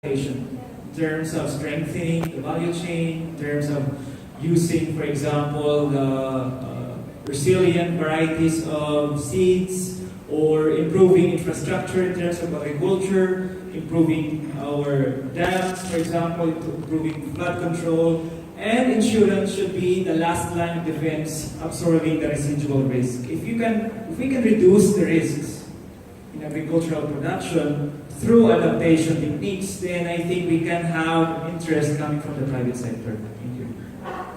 in terms of strengthening the value chain, in terms of using, for example, resilient varieties of seeds, or improving infrastructure in terms of agriculture, improving our dams, for example, improving flood control, and insurance should be the last line of defense, absorbing the residual risk. If we can reduce the risks in agricultural production through adaptation techniques, then I think we can have interest coming from the private sector. Thank you.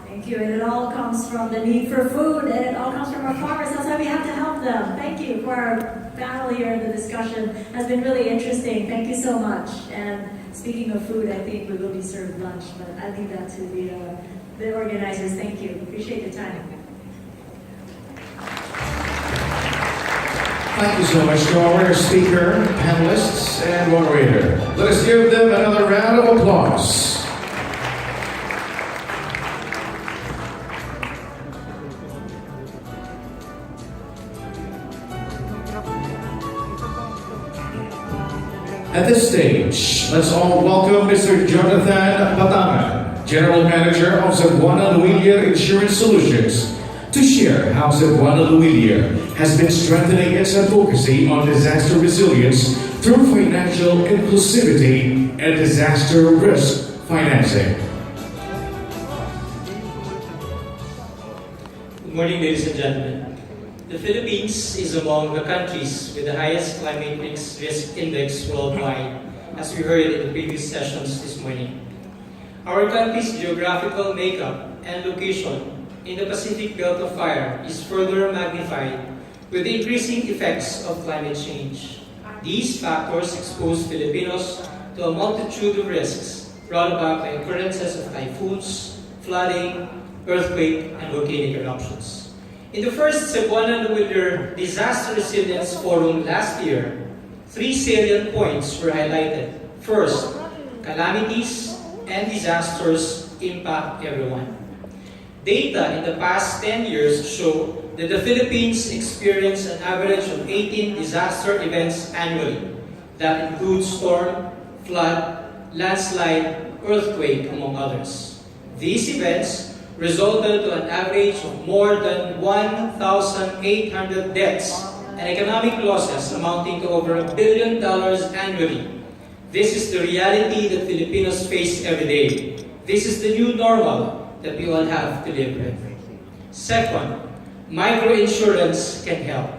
Thank you. And it all comes from the need for food, and it all comes from our farmers. That's why we have to help them. Thank you for our panel here. The discussion has been really interesting. Thank you so much. And speaking of food, I think we will be served lunch, but I leave that to the organizers. Thank you. Appreciate your time. Thank you so much to our winner speaker, panelists, and moderator. Let us give them another round of applause. At this stage, let's all welcome Mr. Jonathan Patanga, General Manager of Cebuana Lhillier Insurance Solutions, to share how Cebuana Lhillier has been strengthening its advocacy on disaster resilience through financial inclusivity and disaster risk financing. Good morning, ladies and gentlemen. The Philippines is among the countries with the highest climate risk index worldwide, as we heard in the previous sessions this morning. Our country's geographical makeup and location in the Pacific Belt of Fire is further magnified with the increasing effects of climate change. These factors expose Filipinos to a multitude of risks brought about by occurrences of typhoons, flooding, earthquake, and volcanic eruptions. In the first Cebuana Lhillier Disaster Resilience Forum last year, 3 salient points were highlighted. First, calamities and disasters impact everyone. Data in the past 10 years show that the Philippines experience an average of 18 disaster events annually. That includes storm, flood, landslide, earthquake, among others. These events resulted to an average of more than 1,800 deaths and economic losses amounting to over $1 billion annually. This is the reality that Filipinos face every day. This is the new normal that we all have to live with. Second, microinsurance can help.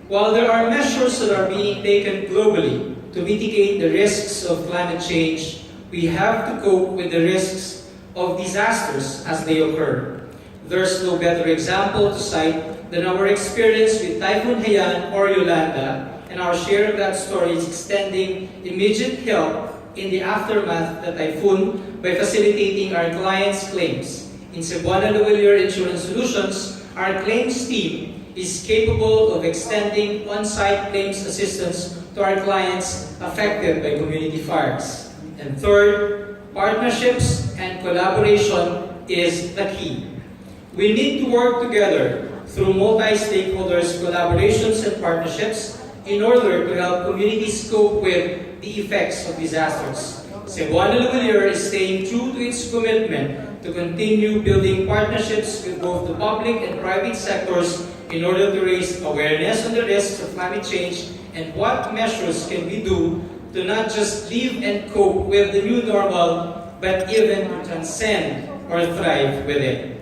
While there are measures that are being taken globally to mitigate the risks of climate change, we have to cope with the risks of disasters as they occur. There's no better example to cite than our experience with Typhoon Haiyan or Yolanda, and our share of that story is extending immediate help in the aftermath of the typhoon by facilitating our clients' claims. In Cebuana Lhillier Insurance Solutions, our claims team is capable of extending on-site claims assistance to our clients affected by community fires. And third, partnerships and collaboration is the key. We need to work together through multi-stakeholders collaborations and partnerships in order to help communities cope with the effects of disasters. Cebuana Lhillier is staying true to its commitment to continue building partnerships with both the public and private sectors in order to raise awareness on the risks of climate change and what measures can we do to not just live and cope with the new normal, but even to transcend or thrive with it.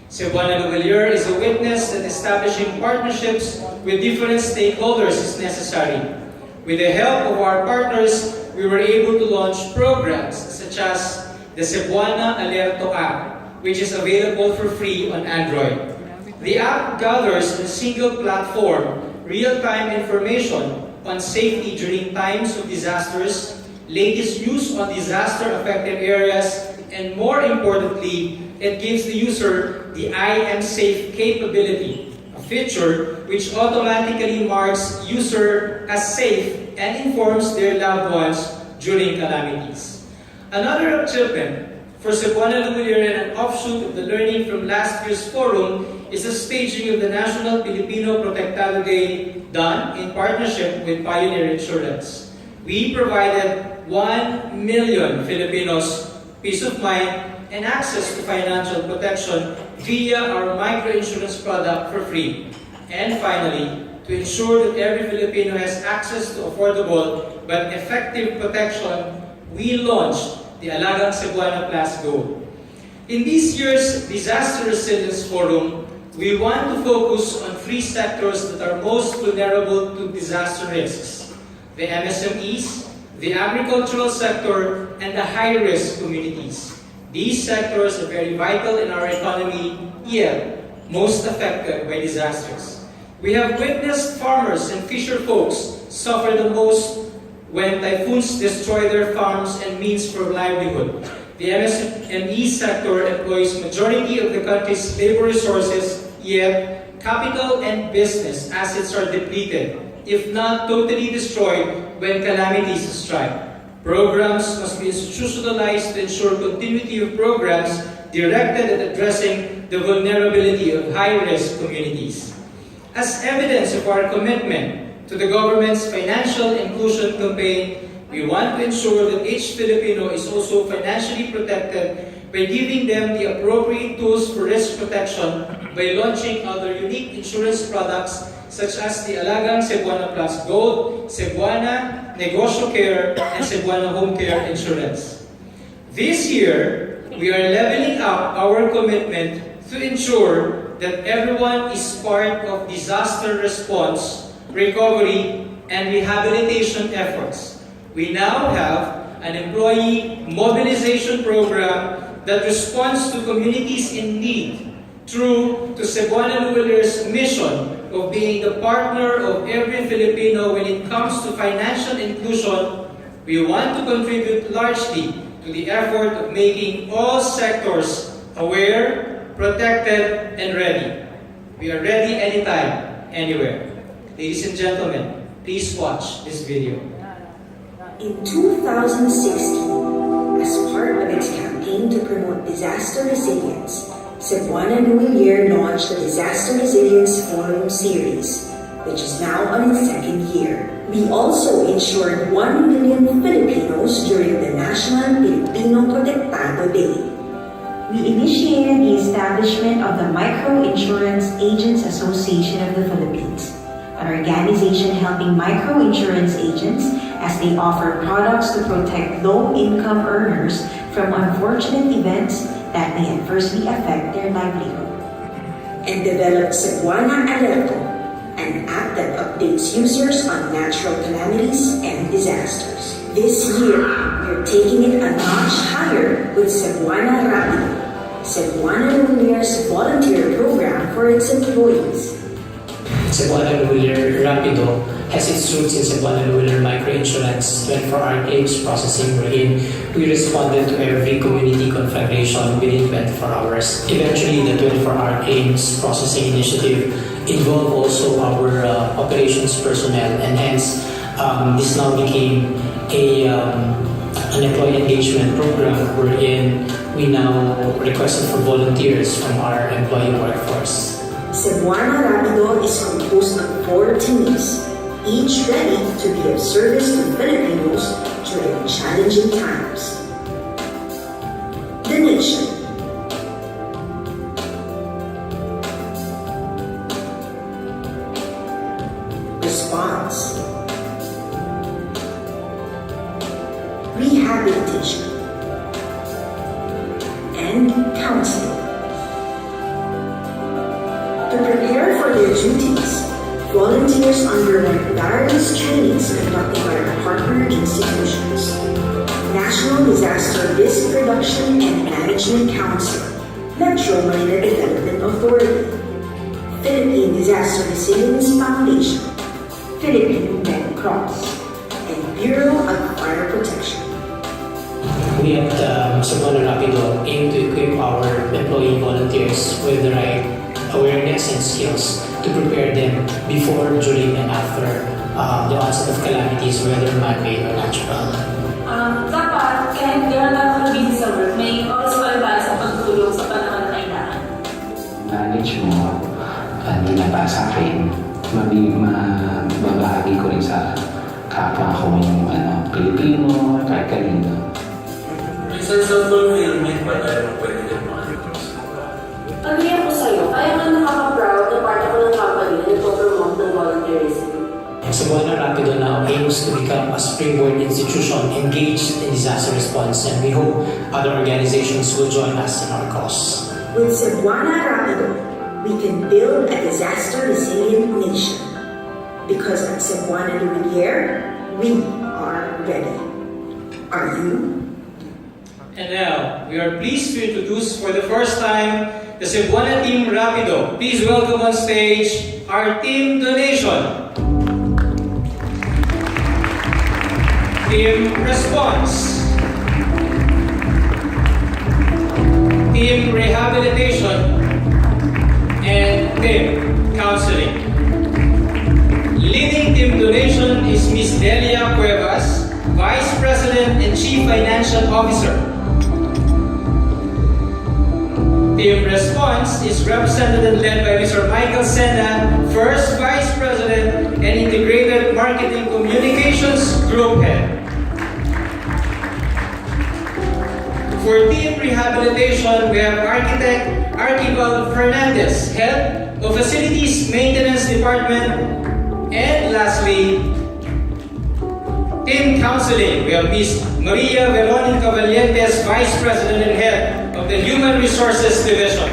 Cebuana Lhillier is a witness that establishing partnerships with different stakeholders is necessary. With the help of our partners, we were able to launch programs such as the Cebuana Alerto app, which is available for free on Android. The app gathers in a single platform real-time information on safety during times of disasters, latest news on disaster-affected areas, and more importantly, it gives the user the I am safe capability, a feature which automatically marks user as safe and informs their loved ones during calamities. Another achievement for Cebuana Lhillier and an offshoot of the learning from last year's forum is the staging of the National Filipino Protectado Day done in partnership with Pioneer Insurance. We provided 1 million Filipinos peace of mind and access to financial protection via our microinsurance product for free. And finally, to ensure that every Filipino has access to affordable but effective protection, we launched the Alagang Cebuana Plus Go. In this year's Disaster Resilience Forum, we want to focus on three sectors that are most vulnerable to disaster risks: the MSMEs, the agricultural sector, and the high-risk communities. These sectors are very vital in our economy, yet most affected by disasters. We have witnessed farmers and fisher folks suffer the most when typhoons destroy their farms and means for livelihood. The MSME sector employs majority of the country's labor resources, yet capital and business assets are depleted, if not totally destroyed, when calamities strike. Programs must be institutionalized to ensure continuity of programs directed at addressing the vulnerability of high-risk communities. As evidence of our commitment to the government's financial inclusion campaign, we want to ensure that each Filipino is also financially protected by giving them the appropriate tools for risk protection by launching other unique insurance products such as the Alagang Cebuana Plus Gold, Cebuana Negosyo Care, and Cebuana Home Care Insurance. This year, we are leveling up our commitment to ensure that everyone is part of disaster response, recovery, and rehabilitation efforts. We now have an employee mobilization program that responds to communities in need, true to Cebuana Lhillier's mission of being the partner of every Filipino when it comes to financial inclusion. We want to contribute largely to the effort of making all sectors aware, protected, and ready. We are ready anytime, anywhere. Ladies and gentlemen, please watch this video. In 2016, as part of its campaign to promote disaster resilience, Cebuana Lhillier launched the Disaster Resilience Forum series, which is now on its second year. We also insured 1 million Filipinos during the National Filipino Protektado Day. We initiated the establishment of the Microinsurance Agents Association of the Philippines, an organization helping microinsurance agents as they offer products to protect low-income earners from unfortunate events that may adversely affect their livelihood. And developed Cebuana Alerto, an app that updates users on natural calamities and disasters. This year, we're taking it a notch higher with Cebuana Rapido, Cebuana Lhillier's volunteer program for its employees. Cebuana Lhillier Rapido has its roots in Cebuana Lhillier Microinsurance 24-hour claims processing, wherein we responded to every community conflagration within 24 hours. Eventually, the 24-hour claims processing initiative involved also our operations personnel, and hence this now became an employee engagement program wherein we now requested for volunteers from our employee workforce. Cebuana Rapido is composed of 4 teams, each ready to be of service to Filipinos during challenging times. The Nation. Response. Rehabilitation. And counseling. To prepare for their duties, volunteers underwent various trainings conducted by our partner institutions: National Disaster Risk Reduction and Management Council, Metro Manila Development Authority, Philippine Disaster Resilience Foundation, Philippine Red Cross, and Bureau of Fire Protection. We at Cebuana Rapido aim to equip our employee volunteers with the right awareness and skills to prepare them before, during, and after the onset of calamities, whether man-made or natural. Dapat kahit gano'n lang busy sa work, may oras pa rin tayo sa pagtulong sa panahon na kailangan. Manage mo, hindi na para sa akin, mababahagi ko rin sa kapwa ko yung Pilipino, kahit sense of fulfillment, but ayaw pwede din makalimutan. Agree ako sa'yo, kaya nga nakaka-proud na part ako ng company na nagpo-promote ng volunteerism. Cebuana Rapido now aims to become a springboard institution engaged in disaster response, and we hope other organizations will join us in our cause. With Cebuana Rapido, we can build a disaster-resilient nation. Because at Cebuana Lhillier, we are ready. Are you? And now, we are pleased to introduce for the first time the Cebuana Team Rapido. Please welcome on stage our Team Donation, Team Response, Team Rehabilitation, and Team Counseling. Leading Team Donation is Ms. Delia Cuevas, Vice President and Chief Financial Officer. Team Response is represented and led by Mr. Michael Sena, First Vice President and Integrated Marketing Communications Group Head. For Team Rehabilitation, we have Architect Archibald Fernandez, Head of Facilities Maintenance Department. And lastly, Team Counseling, we have Ms. Maria Veronica Valientes, Vice President and Head of the Human Resources Division.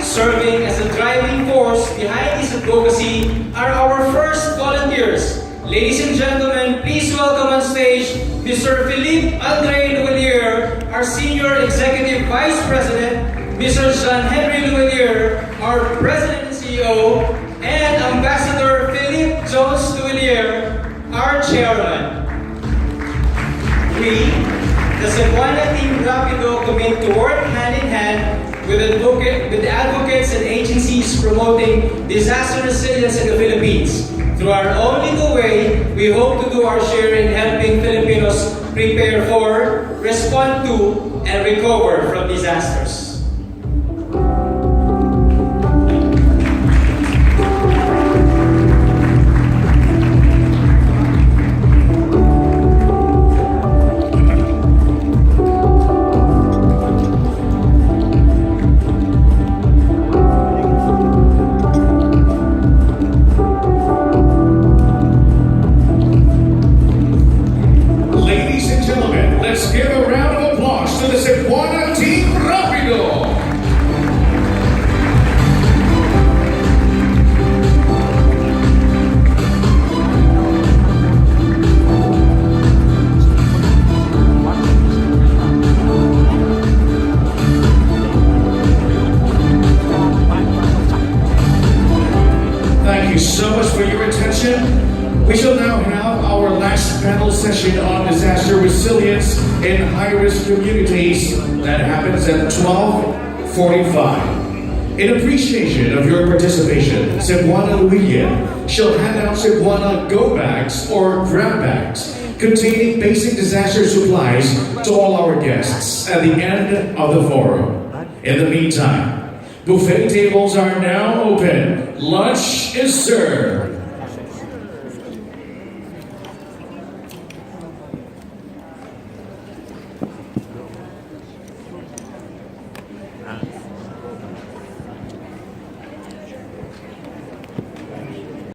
Serving as a driving force behind this advocacy are our first volunteers. Ladies and gentlemen, please welcome on stage Mr. Philippe Andre Lhillier, our Senior Executive Vice President, Mr. Jean-Henry Lhillier, our President and CEO, and Ambassador Philippe Jones Lhillier, our Chairman. We, the Cebuana Team Rapido, commit to work hand in hand with advocates and agencies promoting disaster resilience in the Philippines. Through our own little way, we hope to do our share in helping Filipinos prepare for, respond to, and recover from disasters. We shall now have our last panel session on disaster resilience in high-risk communities that happens at 12:45. In appreciation of your participation, Cebuana Lhillier shall hand out Cebuana Go Bags or Grab Bags containing basic disaster supplies to all our guests at the end of the forum. In the meantime, buffet tables are now open. Lunch is served.